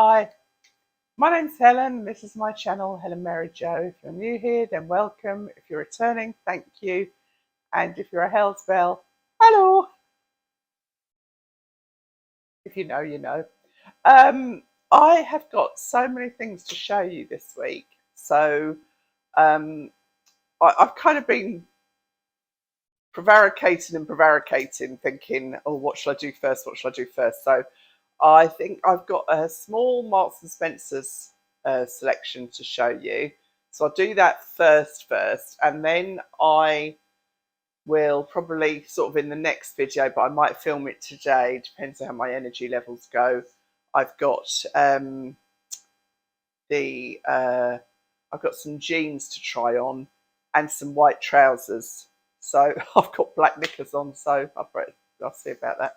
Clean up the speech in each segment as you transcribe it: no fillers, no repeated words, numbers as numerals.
Hi, my name's Helen. This is my channel, Helen Mary Jo. If you're new here, then welcome. If you're returning, thank you. And if you're a Hell's Bell, hello. If you know, you know. Um, I have got so many things to show you this week. So um, I've kind of been prevaricating, thinking, oh, what shall I do first? What shall I do first? So I think I've got a small Marks and Spencer's selection to show you. So I'll do that first, and then I will probably sort of in the next video, but I might film it today, depends on how my energy levels go. I've got the I've got some jeans to try on and some white trousers. So I've got black knickers on, so I'll see about that.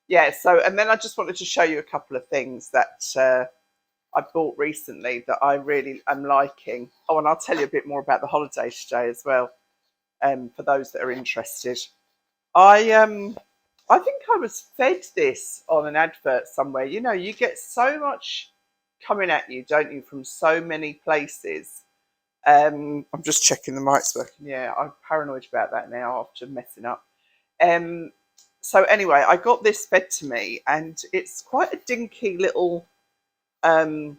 Yeah, so and then I just wanted to show you a couple of things that I bought recently that I really am liking. Oh, and I'll tell you a bit more about the holiday today as well, for those that are interested. I think I was fed this on an advert somewhere. You know, you get so much coming at you, don't you, from so many places. I'm just checking the mic's working. Yeah, I'm paranoid about that now after messing up. Um, so anyway, I got this fed to me, and it's quite a dinky little um,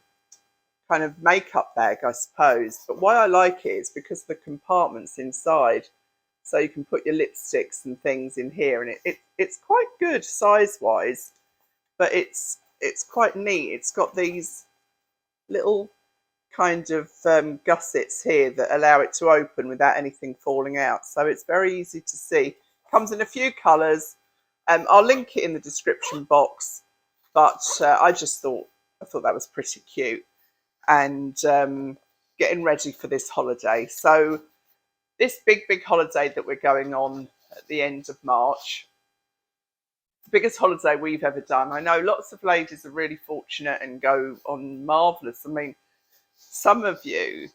kind of makeup bag, I suppose. But why I like it is because of the compartments inside. So you can put your lipsticks and things in here, and it's quite good size wise, but it's quite neat. It's got these little kind of gussets here that allow it to open without anything falling out. So it's very easy to see. Comes in a few colours. I'll link it in the description box, but I thought that was pretty cute, and getting ready for this holiday. So this big holiday that we're going on at the end of March, the biggest holiday we've ever done. I know lots of ladies are really fortunate and go on marvellous. I mean, some of you,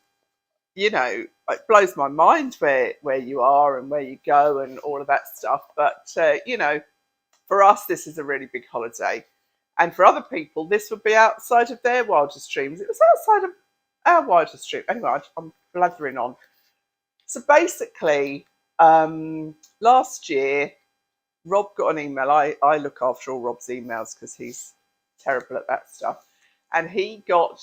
you know, it blows my mind where you are and where you go and all of that stuff. But you know, for us, this is a really big holiday, and for other people, this would be outside of their wildest dreams. It was outside of our wildest dream. Anyway, I'm blathering on. So basically, last year, Rob got an email. I look after all Rob's emails because he's terrible at that stuff. And he got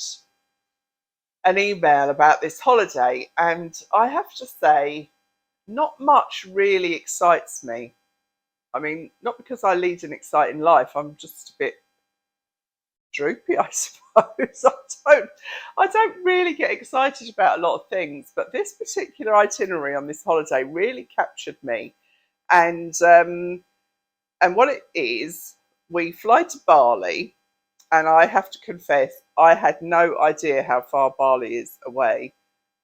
an email about this holiday. And I have to say, not much really excites me. I mean, not because I lead an exciting life. I'm just a bit droopy, I suppose. I don't really get excited about a lot of things, but this particular itinerary on this holiday really captured me. And what it is, we fly to Bali, and I have to confess, I had no idea how far Bali is away.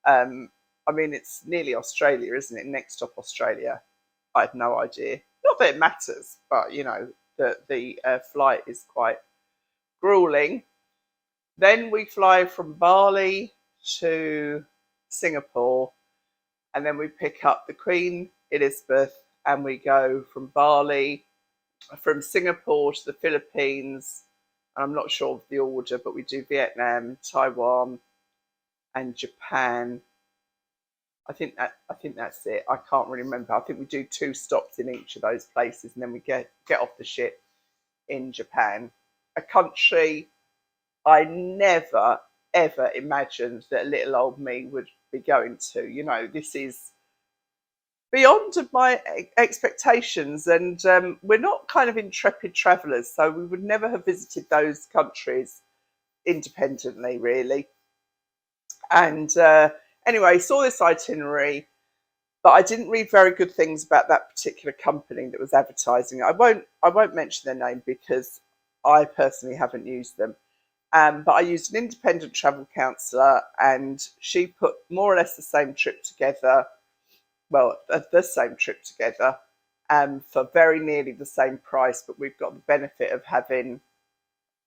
I mean, it's nearly Australia, isn't it? Next stop Australia. I had no idea. Not that it matters, but you know, the flight is quite grueling. Then we fly from Bali to Singapore, and then we pick up the Queen Elizabeth, and we go from Singapore to the Philippines. And I'm not sure of the order, but we do Vietnam, Taiwan, and Japan. I think that's it. I can't really remember. I think we do 2 stops in each of those places, and then we get off the ship in Japan, a country I never ever imagined that little old me would be going to. You know, this is beyond of my expectations, and we're not kind of intrepid travellers, so we would never have visited those countries independently, really. And anyway, saw this itinerary, but I didn't read very good things about that particular company that was advertising. I won't mention their name because I personally haven't used them. But I used an independent travel counsellor, and she put more or less the same trip together. Well, the same trip together, for very nearly the same price. But we've got the benefit of having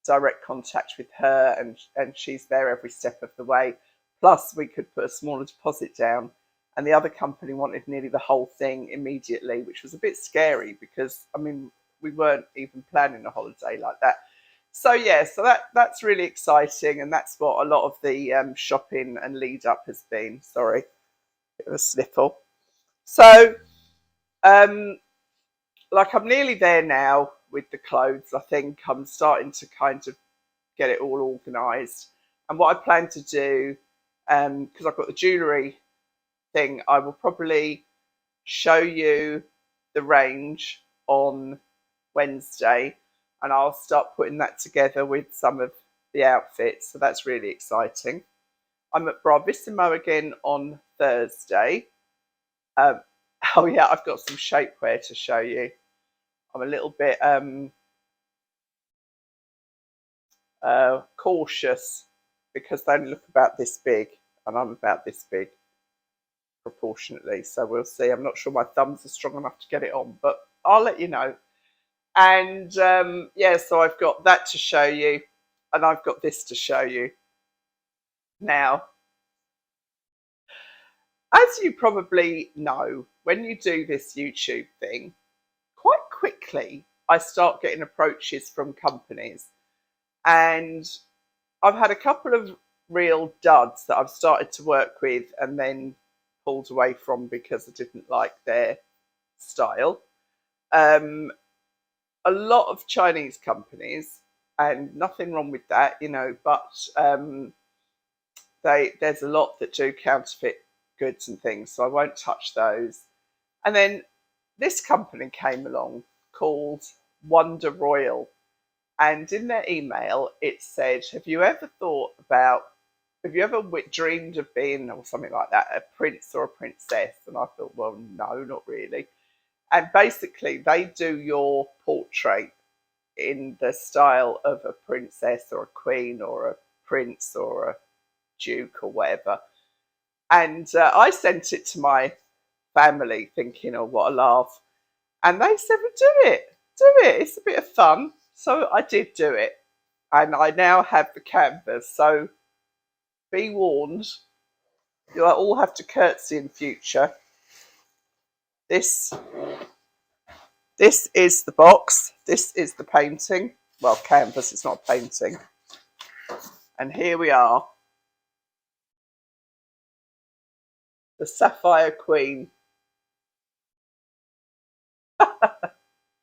direct contact with her, and she's there every step of the way. Plus, we could put a smaller deposit down, and the other company wanted nearly the whole thing immediately, which was a bit scary because, I mean, we weren't even planning a holiday like that. So yeah, so that's really exciting, and that's what a lot of the shopping and lead up has been. Sorry, bit of a sniffle. So um, like I'm nearly there now with the clothes. I think I'm starting to kind of get it all organised. And what I plan to do, because I've got the jewellery thing, I will probably show you the range on Wednesday, and I'll start putting that together with some of the outfits. So that's really exciting. I'm at Bravissimo again on Thursday. Um, oh yeah, I've got some shapewear to show you. I'm a little bit cautious because they only look about this big, and I'm about this big proportionately. So we'll see. I'm not sure my thumbs are strong enough to get it on, but I'll let you know. And yeah, so I've got that to show you, and I've got this to show you. Now, as you probably know, when you do this YouTube thing, quite quickly I start getting approaches from companies. And I've had a couple of real duds that I've started to work with and then pulled away from because I didn't like their style. Um, a lot of Chinese companies, and nothing wrong with that, you know, but there's a lot that do counterfeit goods and things, so I won't touch those. And then this company came along called Wonder Royal, and in their email it said, have you ever dreamed of being, or something like that, a prince or a princess? And I thought, well, no, not really. And basically they do your portrait in the style of a princess or a queen or a prince or a duke or whatever. And I sent it to my family thinking, oh, what a laugh. And they said, well, do it, it's a bit of fun. So I did do it, and I now have the canvas. So be warned, you'll all have to curtsy in future. This is the box. This is the painting. Well, canvas, it's not a painting. And here we are. The Sapphire Queen.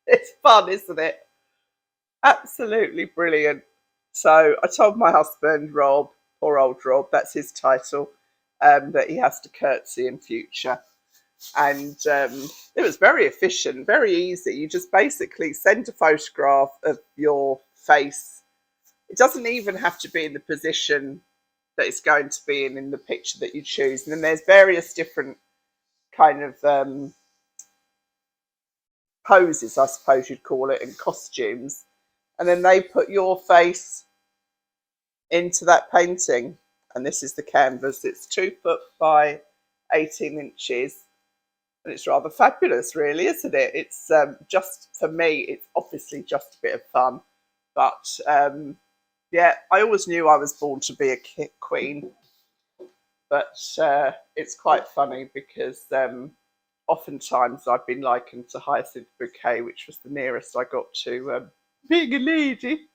It's fun, isn't it? Absolutely brilliant. So I told my husband, Rob, poor old Rob, that's his title, that he has to curtsy in future. And it was very efficient, very easy. You just basically send a photograph of your face. It doesn't even have to be in the position that it's going to be in the picture that you choose. And then there's various different kind of poses, I suppose you'd call it, and costumes. And then they put your face into that painting. And this is the canvas. It's 2 foot by 18 inches. And it's rather fabulous, really, isn't it? It's just, for me, it's obviously just a bit of fun. But yeah, I always knew I was born to be a queen. But it's quite funny because oftentimes I've been likened to Hyacinth Bouquet, which was the nearest I got to being a lady.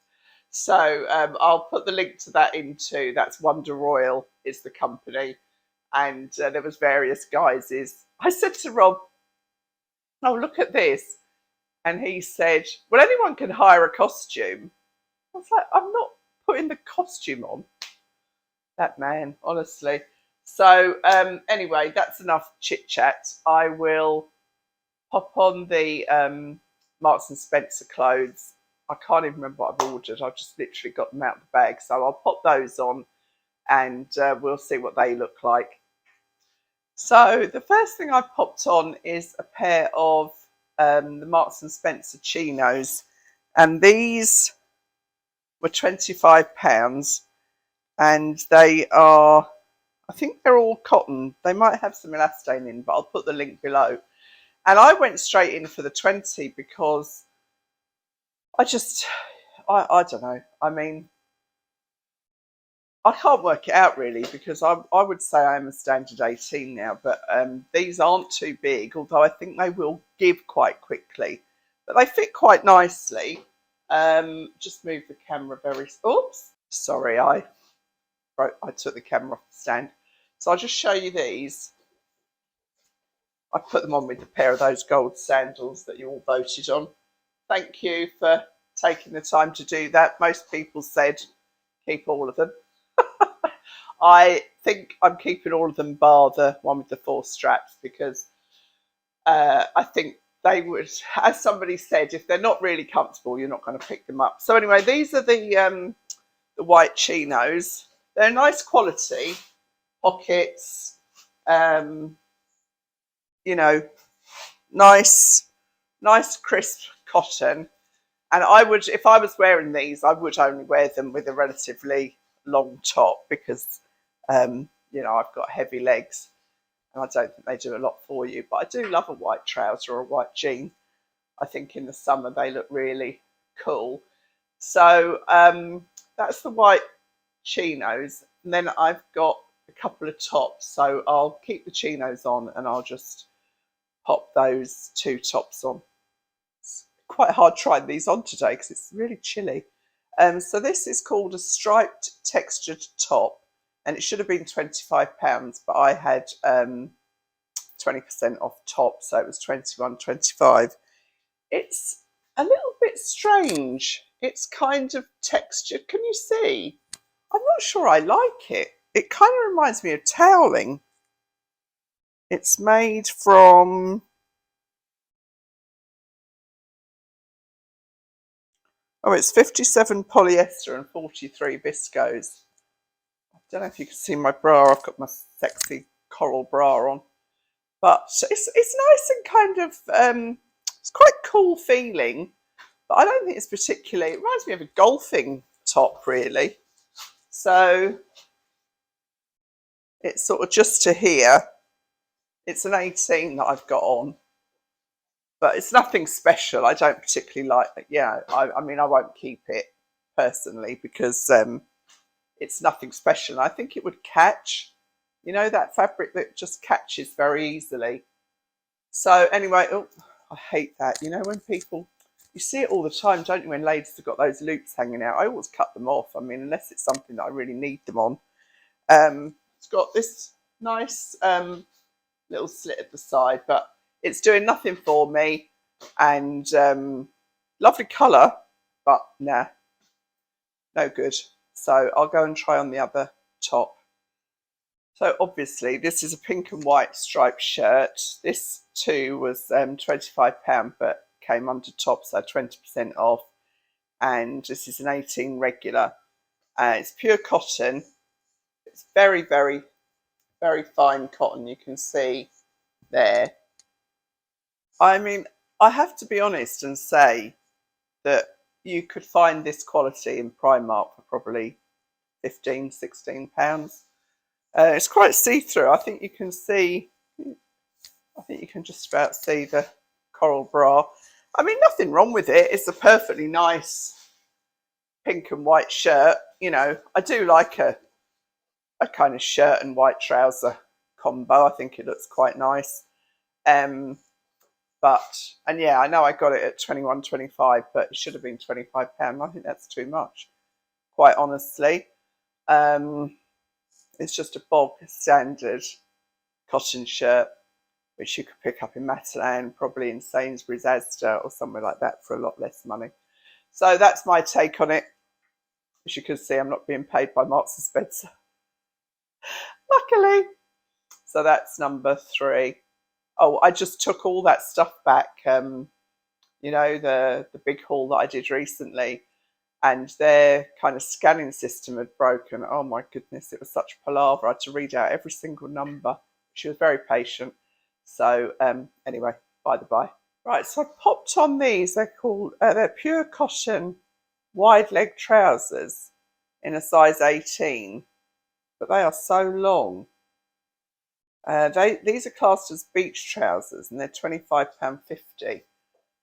So I'll put the link to that into, that's Wonder Royal is the company. And there was various guises. I said to Rob, oh, look at this. And he said, well, anyone can hire a costume. I was like, I'm not putting the costume on. That man, honestly. So anyway, that's enough chit chat. I will pop on the Marks and Spencer clothes. I can't even remember what I've ordered. I've just literally got them out of the bag. So I'll pop those on, and we'll see what they look like. So the first thing I've popped on is a pair of the Marks and Spencer Chinos, and these were £25, and they are, I think they're all cotton. They might have some elastane in, but I'll put the link below. And I went straight in for the 20 because I don't know. I mean, I can't work it out really, because I would say I'm a standard 18 now, but these aren't too big, although I think they will give quite quickly. But they fit quite nicely. Just move the camera oops, sorry, I took the camera off the stand. So I'll just show you these. I put them on with a pair of those gold sandals that you all voted on. Thank you for taking the time to do that. Most people said keep all of them. I think I'm keeping all of them bar the one with the 4 straps, because I think they would, as somebody said, if they're not really comfortable, you're not going to pick them up. So anyway, these are the white chinos. They're nice quality pockets, you know, nice crisp cotton. And I would, if I was wearing these, I would only wear them with a relatively long top, because you know, I've got heavy legs and I don't think they do a lot for you. But I do love a white trouser or a white jean. I think in the summer they look really cool. So that's the white chinos. And then I've got a couple of tops. So I'll keep the chinos on and I'll just pop those 2 tops on. It's quite hard trying these on today because it's really chilly. So this is called a striped textured top, and it should have been £25, but I had 20% off top, so it was £21.25. It's a little bit strange. It's kind of textured. Can you see? I'm not sure I like it. It kind of reminds me of toweling. It's made from... oh, it's 57 polyester and 43 viscose. I don't know if you can see my bra. I've got my sexy coral bra on. But it's nice and kind of... it's quite cool feeling. But I don't think it's particularly... it reminds me of a golfing top, really. So it's sort of just to here. It's an 18 that I've got on. But it's nothing special. I don't particularly like it. Yeah, I mean, I won't keep it personally because it's nothing special. I think it would catch, you know, that fabric that just catches very easily. So anyway, oh, I hate that. You know, when people, you see it all the time, don't you, when ladies have got those loops hanging out. I always cut them off. I mean, unless it's something that I really need them on. It's got this nice little slit at the side, but it's doing nothing for me. And lovely colour, but nah, no good. So I'll go and try on the other top. So obviously this is a pink and white striped shirt. This too was £25, but came under top, so 20% off. And this is an 18 regular. It's pure cotton. It's very, very, very fine cotton. You can see there. I mean, I have to be honest and say that you could find this quality in Primark for probably £15, £16. It's quite see-through. I think you can see, I think you can just about see the coral bra. I mean, nothing wrong with it. It's a perfectly nice pink and white shirt. You know, I do like a kind of shirt and white trouser combo. I think it looks quite nice. But, and yeah, I know I got it at £21.25, but it should have been £25. I think that's too much, quite honestly. It's just a bog standard cotton shirt, which you could pick up in Matalan, probably in Sainsbury's, Asda, or somewhere like that for a lot less money. So that's my take on it. As you can see, I'm not being paid by Marks and Spencer, luckily. So that's number 3. Oh, I just took all that stuff back, you know, the big haul that I did recently, and their kind of scanning system had broken. Oh my goodness, it was such palaver. I had to read out every single number. She was very patient. So anyway, by the by. Right, so I popped on these. They're called, they're pure cotton wide leg trousers in a size 18, but they are so long. These are classed as beach trousers, and they're £25.50.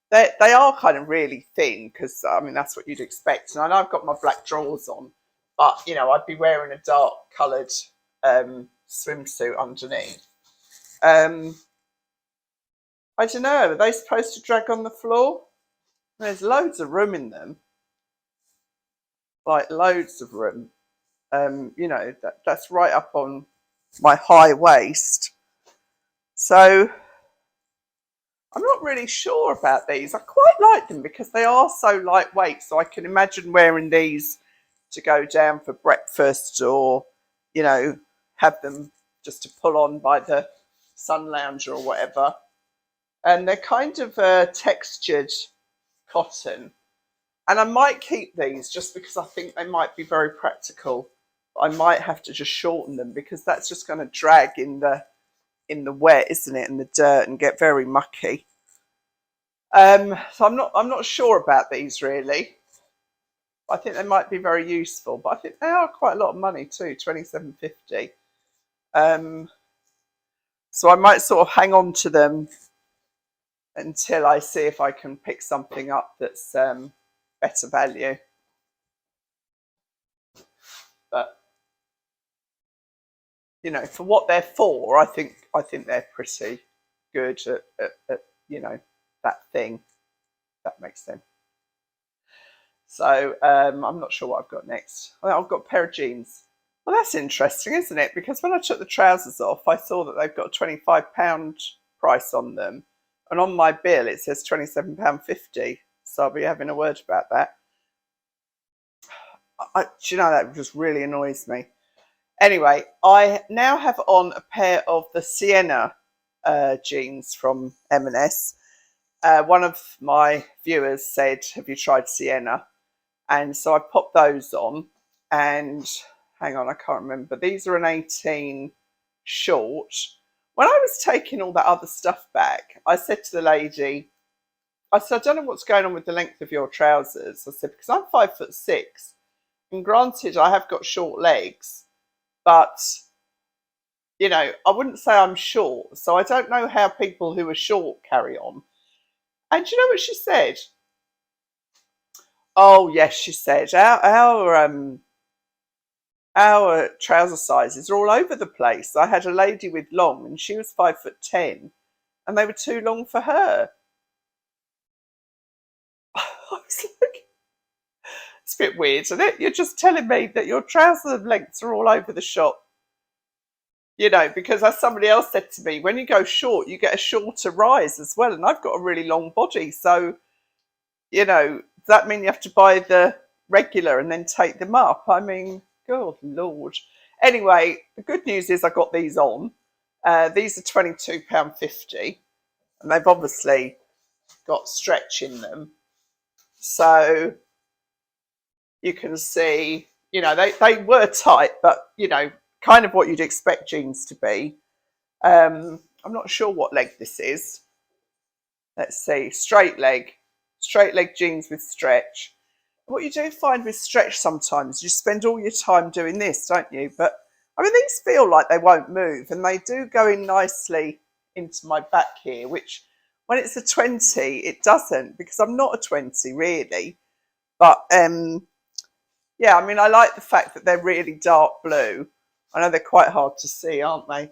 They are kind of really thin, because I mean that's what you'd expect. And I know I've got my black drawers on, but you know, I'd be wearing a dark coloured swimsuit underneath. I don't know. Are they supposed to drag on the floor? There's loads of room in them. like loads of room. You know, that's right up on my high waist. So I'm not really sure about these. I quite like them because they are so lightweight. So I can imagine wearing these to go down for breakfast, or, you know, have them just to pull on by the sun lounger or whatever. And they're kind of textured cotton. And I might keep these just because I think they might be very practical. I might have to just shorten them because that's just going to drag in the wet, isn't it, and the dirt, and get very mucky. So I'm not sure about these really. I think they might be very useful, but I think they are quite a lot of money too, $27.50. So I might sort of hang on to them until I see if I can pick something up that's better value. But you know, for what they're for, I think they're pretty good at you know, that thing. If that makes sense. So I'm not sure what I've got next. I've got a pair of jeans. Well, that's interesting, isn't it? Because when I took the trousers off, I saw that they've got a £25 price on them. And on my bill, it says £27.50. So I'll be having a word about that. Do you know, that just really annoys me. Anyway, I now have on a pair of the Sienna jeans from M&S. One of my viewers said, have you tried Sienna? And so I popped those on, and hang on, I can't remember. These are an 18 short. When I was taking all that other stuff back, I said to the lady, I said, I don't know what's going on with the length of your trousers. I said, because I'm 5'6", and granted, I have got short legs, but you know, I wouldn't say I'm short, so I don't know how people who are short carry on. And you know what she said? Oh yes, she said our trouser sizes are all over the place. I had a lady with long, and she was 5'10", and they were too long for her. I was like, it's a bit weird, isn't it? You're just telling me that your trouser lengths are all over the shop. You know, because as somebody else said to me, when you go short, you get a shorter rise as well. And I've got a really long body. So, you know, does that mean you have to buy the regular and then take them up? I mean, good Lord. Anyway, the good news is I got these on. These are £22.50. And they've obviously got stretch in them. So you can see, you know, they were tight, but, you know, kind of what you'd expect jeans to be. I'm not sure what leg this is. Let's see, straight leg jeans with stretch. What you do find with stretch sometimes, you spend all your time doing this, don't you? But I mean, these feel like they won't move, and they do go in nicely into my back here, which when it's a 20, it doesn't, because I'm not a 20 really. But yeah, I mean, I like the fact that they're really dark blue. I know they're quite hard to see, aren't they? If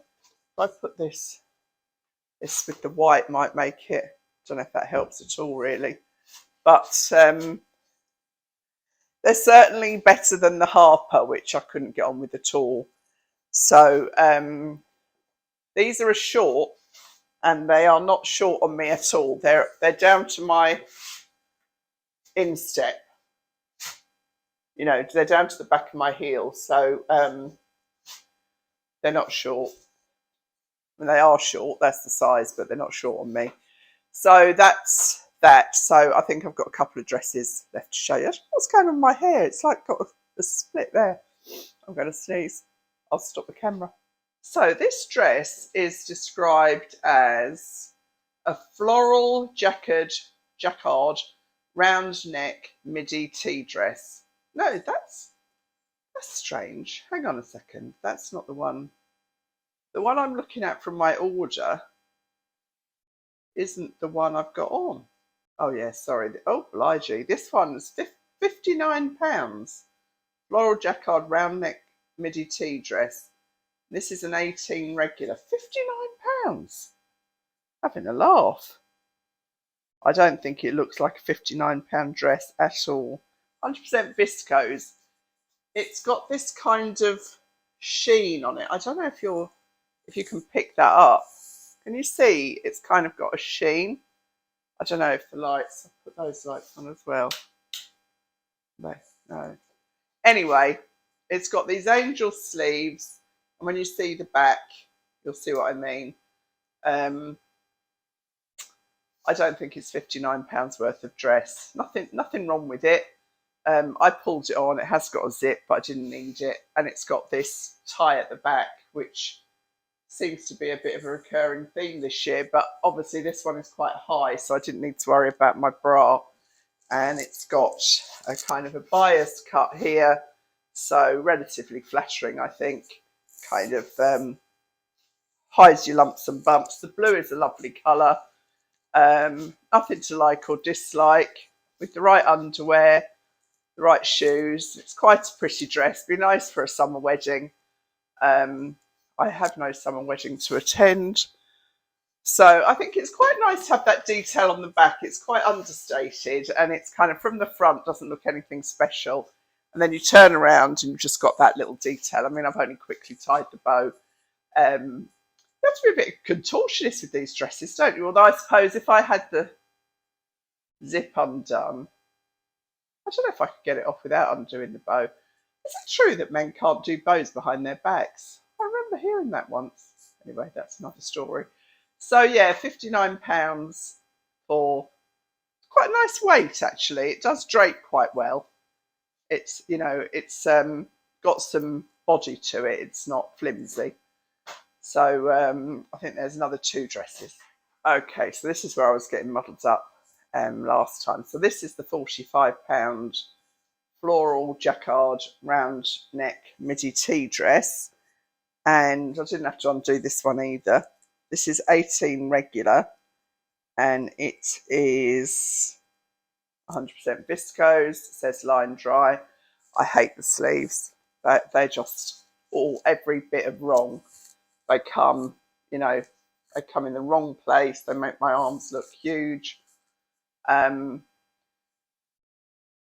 I put this with the white might make it, don't know if that helps at all really. But they're certainly better than the Harper, which I couldn't get on with at all. So these are a short, and they are not short on me at all. They're down to my instep. You know, they're down to the back of my heel, so they're not short. I mean, they are short, that's the size, but they're not short on me. So that's that. So I think I've got a couple of dresses left to show you. What's going on with my hair? It's like got a split there. I'm going to sneeze. I'll stop the camera. So this dress is described as a floral Jacquard round neck midi tea dress. No, that's strange. Hang on a second. That's not the one. The one I'm looking at from my order isn't the one I've got on. Oh yeah, sorry. Oh, bligey. This one's £59. Floral Jacquard round neck midi tea dress. This is an 18 regular. £59. Having a laugh. I don't think it looks like a £59 dress at all. 100% viscose. it's got this kind of sheen on it. I don't know if you can pick that up. Can you see? It's kind of got a sheen. I don't know if the lights. I'll put those lights on as well. No. Anyway, it's got these angel sleeves, and when you see the back, you'll see what I mean. I don't think it's £59 worth of dress. Nothing wrong with it. I pulled it on. It has got a zip, but I didn't need it, and it's got this tie at the back, which seems to be a bit of a recurring theme this year. But obviously, this one is quite high, so I didn't need to worry about my bra. And it's got a kind of a bias cut here, so relatively flattering, I think. Kind of hides your lumps and bumps. The blue is a lovely colour. Nothing to like or dislike. With the right underwear, the right shoes, it's quite a pretty dress. Be nice for a summer wedding. I have no summer wedding to attend, so I think it's quite nice to have that detail on the back. It's quite understated, and it's kind of from the front, doesn't look anything special, and then you turn around and you've just got that little detail. I mean, I've only quickly tied the bow. You have to be a bit contortionist with these dresses, don't you? Although I suppose if I had the zip undone, I don't know if I could get it off without undoing the bow. Is it true that men can't do bows behind their backs? I remember hearing that once. Anyway, that's another story. So yeah, £59 for quite a nice weight, actually. It does drape quite well. It's, it's got some body to it. It's not flimsy. So I think there's another 2 dresses. Okay, so this is where I was getting muddled up last time. So this is the £45 floral jacquard round neck midi tea dress. And I didn't have to undo this one either. This is 18 regular, and it is 100% viscose. It says line dry. I hate the sleeves. They're just every bit of wrong. They come, they come in the wrong place. They make my arms look huge.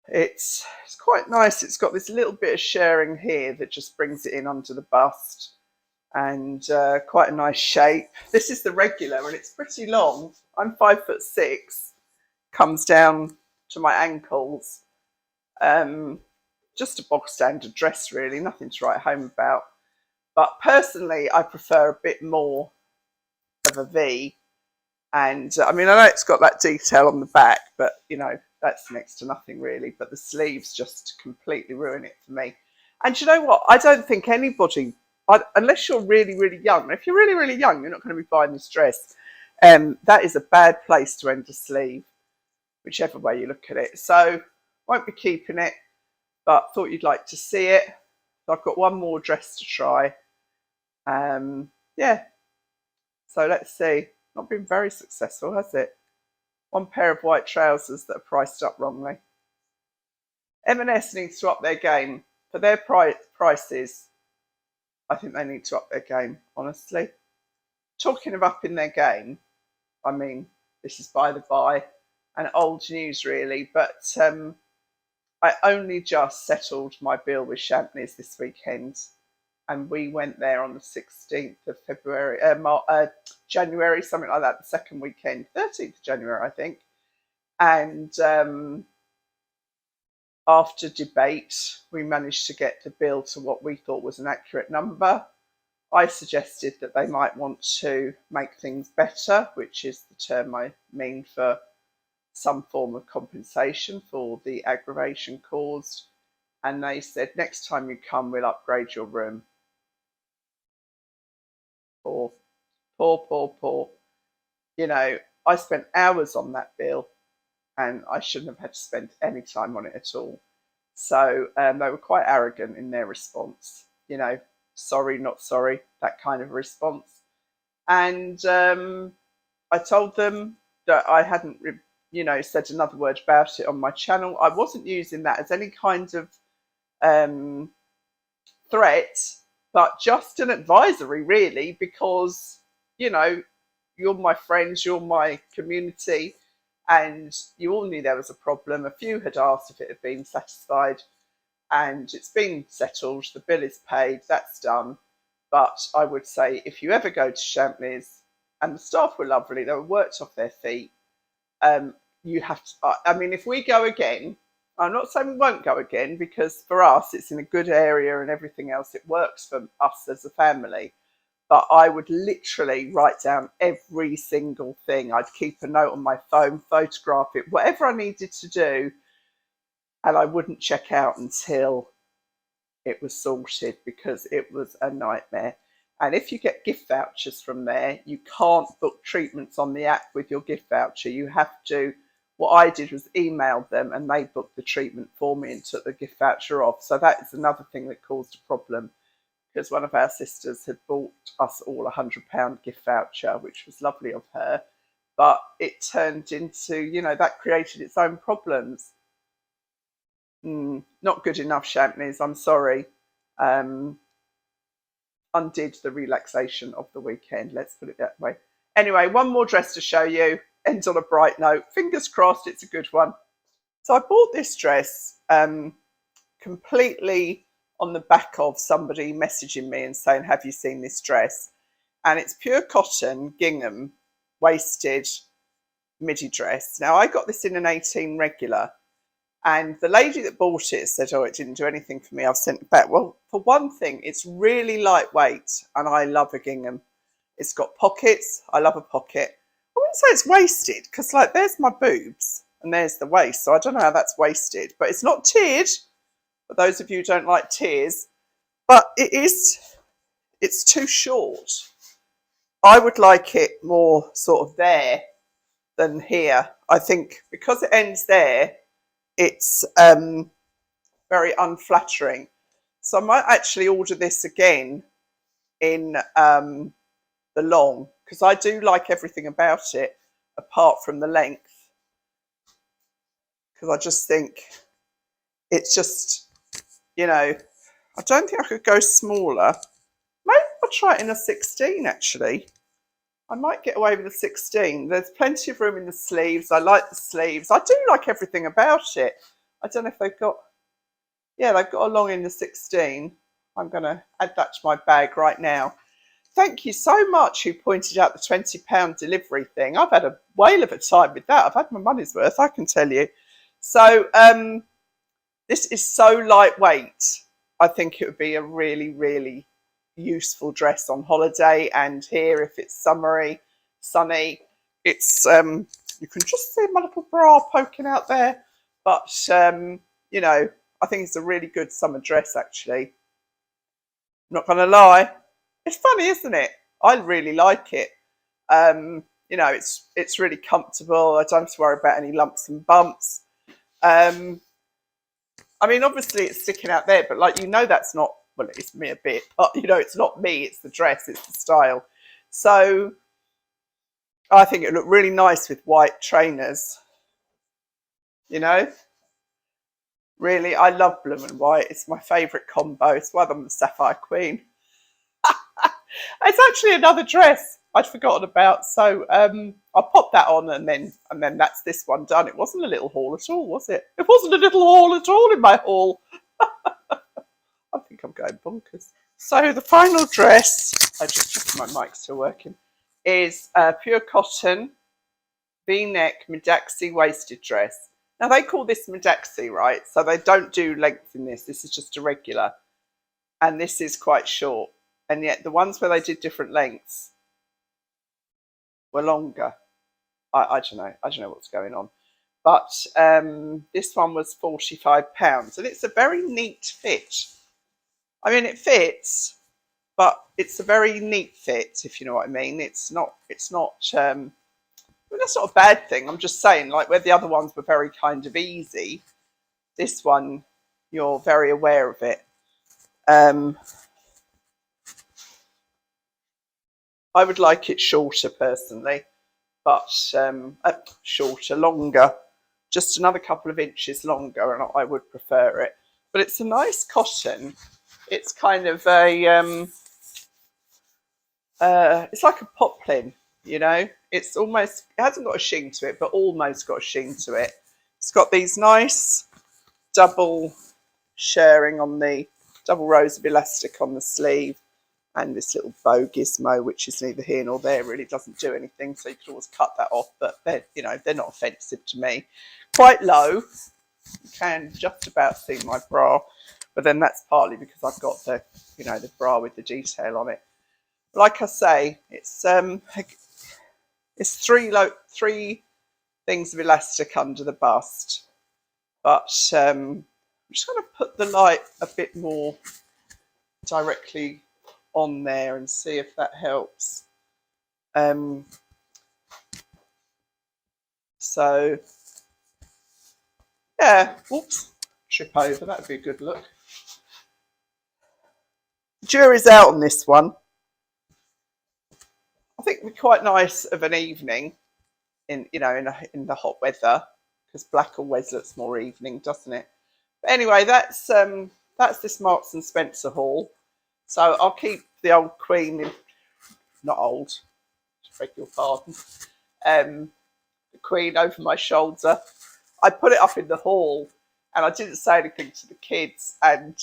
It's quite nice. It's got this little bit of shirring here that just brings it in under the bust, and quite a nice shape. This is the regular, and it's pretty long. I'm 5'6", comes down to my ankles. Just a bog standard dress, really, nothing to write home about. But personally, I prefer a bit more of a V. And I mean, I know it's got that detail on the back, but that's next to nothing really. But the sleeves just completely ruin it for me. And you know what? I don't think anybody, unless you're really, really young, and if you're really, really young, you're not going to be buying this dress. That is a bad place to end a sleeve, whichever way you look at it. So won't be keeping it, but thought you'd like to see it. So I've got one more dress to try. Yeah. So let's see. Not been very successful, has it? One pair of white trousers that are priced up wrongly. M&S needs to up their game. For their prices, I think they need to up their game, honestly. Talking of upping their game, I mean, this is by the by, and old news really, but I only just settled my bill with Champneys this weekend, and we went there on the 16th of January, something like that, the second weekend, 13th of January, I think. And after debate, we managed to get the bill to what we thought was an accurate number. I suggested that they might want to make things better, which is the term I mean for some form of compensation for the aggravation caused. And they said, next time you come, we'll upgrade your room. Poor. I spent hours on that bill, and I shouldn't have had to spend any time on it at all. So they were quite arrogant in their response. Sorry, not sorry, that kind of response. And I told them that I hadn't, said another word about it on my channel. I wasn't using that as any kind of threat, but just an advisory, really, because, you're my friends, you're my community, and you all knew there was a problem. A few had asked if it had been satisfied, and it's been settled. The bill is paid. That's done. But I would say if you ever go to Champneys, and the staff were lovely, they were worked off their feet. You have to. I mean, if we go again, I'm not saying we won't go again because for us it's in a good area and everything else. It works for us as a family. But I would literally write down every single thing. I'd keep a note on my phone, photograph it, whatever I needed to do, and I wouldn't check out until it was sorted because it was a nightmare. And if you get gift vouchers from there, you can't book treatments on the app with your gift voucher. You have to, what I did was email them and they booked the treatment for me and took the gift voucher off. So that is another thing that caused a problem because one of our sisters had bought us all £100 gift voucher, which was lovely of her. But it turned into, you know, that created its own problems. Not good enough, Champneys. I'm sorry. Undid the relaxation of the weekend. Let's put it that way. Anyway, one more dress to show you. Ends on a bright note. Fingers crossed it's a good one. So I bought this dress completely on the back of somebody messaging me and saying, have you seen this dress? And it's pure cotton, gingham, waisted midi dress. Now, I got this in an 18 regular. And the lady that bought it said, oh, it didn't do anything for me. I've sent it back. Well, for one thing, it's really lightweight and I love a gingham. It's got pockets. I love a pocket. I wouldn't say it's wasted because, like, there's my boobs and there's the waist. So I don't know how that's wasted. But it's not tiered, for those of you who don't like tiers. But it's too short. I would like it more sort of there than here. I think because it ends there, it's very unflattering. So I might actually order this again in the long because I do like everything about it apart from the length. Because I just think it's just, you know, I don't think I could go smaller. Maybe I'll try it in a 16 actually. I might get away with a 16. There's plenty of room in the sleeves. I like the sleeves. I do like everything about it. I don't know if they've got, yeah, they've got a long in the 16. I'm going to add that to my bag right now. Thank you so much who pointed out the £20 delivery thing. I've had a whale of a time with that. I've had my money's worth, I can tell you. So this is so lightweight. I think it would be a really, really useful dress on holiday, and here if it's summery, sunny, it's you can just see my little bra poking out there, but you know, I think it's a really good summer dress actually. Not gonna lie, it's funny, isn't it? I really like it. You know, it's really comfortable. I don't have to worry about any lumps and bumps. I mean, obviously it's sticking out there, but like, you know, that's not, well, it's me a bit, but you know, it's not me, it's the dress, it's the style. So I think it looked really nice with white trainers, you know. Really, I love blue and white. It's my favourite combo. It's why I'm the Sapphire Queen. It's actually another dress I'd forgotten about. So I'll pop that on and then that's this one done. It wasn't a little haul at all, was it? It wasn't a little haul at all in my haul. I think I'm going bonkers. So the final dress, I just checked my mic's still working, is a pure cotton V-neck Midaxi waisted dress. Now they call this Midaxi, right? So they don't do length in this. This is just a regular. And this is quite short. And yet the ones where they did different lengths were longer. I don't know. I don't know what's going on. But this one was £45. And it's a very neat fit. I mean, it fits, but it's a very neat fit, if you know what I mean. It's not, I mean, that's not a bad thing. I'm just saying, like, where the other ones were very kind of easy, this one, you're very aware of it. I would like it shorter, personally, but shorter, longer, just another couple of inches longer, and I would prefer it. But it's a nice cotton. It's kind of a, it's like a poplin, you know. It's almost, it hasn't got a sheen to it, but almost got a sheen to it. It's got these nice double shirring on the double rows of elastic on the sleeve, and this little bow gizmo, which is neither here nor there, really doesn't do anything, so you could always cut that off, but they're, you know, they're not offensive to me. Quite low, you can just about see my bra, but then that's partly because I've got the, you know, the bra with the detail on it. Like I say, it's three things of elastic under the bust, but I'm just going to put the light a bit more directly on there and see if that helps. So yeah, whoops, trip over, that would be a good look. The jury's out on this one. I think it'd be quite nice of an evening in, you know, in the hot weather, because black always looks more evening, doesn't it? But anyway, that's this Marks and Spencer haul. So I'll keep the old Queen in, not old, beg your pardon, the Queen over my shoulder. I put it up in the hall, and I didn't say anything to the kids, and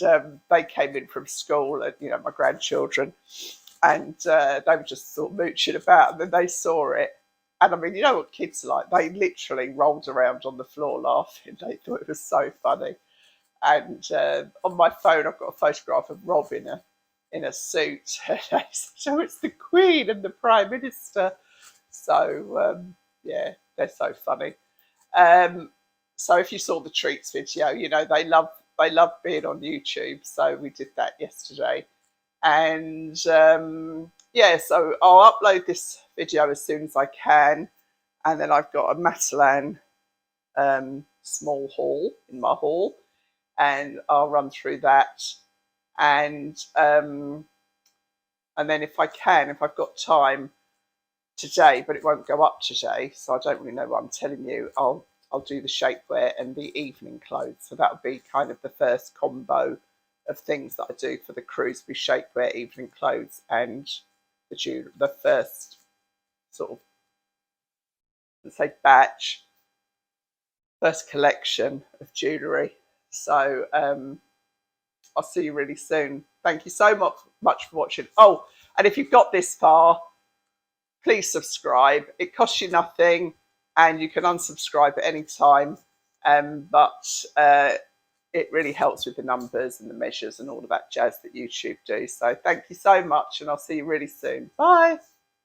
they came in from school, and, you know, my grandchildren, and they were just sort of mooching about, and then they saw it. And I mean, you know what kids are like, they literally rolled around on the floor laughing. They thought it was so funny. And on my phone, I've got a photograph of Rob in a suit. So it's the Queen and the Prime Minister. So yeah, they're so funny. So if you saw the treats video, you know, they love being on YouTube. So we did that yesterday. And yeah, so I'll upload this video as soon as I can. And then I've got a Matalan small haul in my haul, and I'll run through that. And then if I can, if I've got time today, but it won't go up today, so I don't really know what I'm telling you, I'll do the shapewear and the evening clothes. So that'll be kind of the first combo of things that I do for the cruise, be shapewear, evening clothes, and the first sort of, let's say, batch, first collection of jewellery. So I'll see you really soon. Thank you so much for watching. Oh, and if you've got this far, please subscribe. It costs you nothing, and you can unsubscribe at any time. But it really helps with the numbers and the measures and all of that jazz that YouTube do. So thank you so much, and I'll see you really soon. Bye.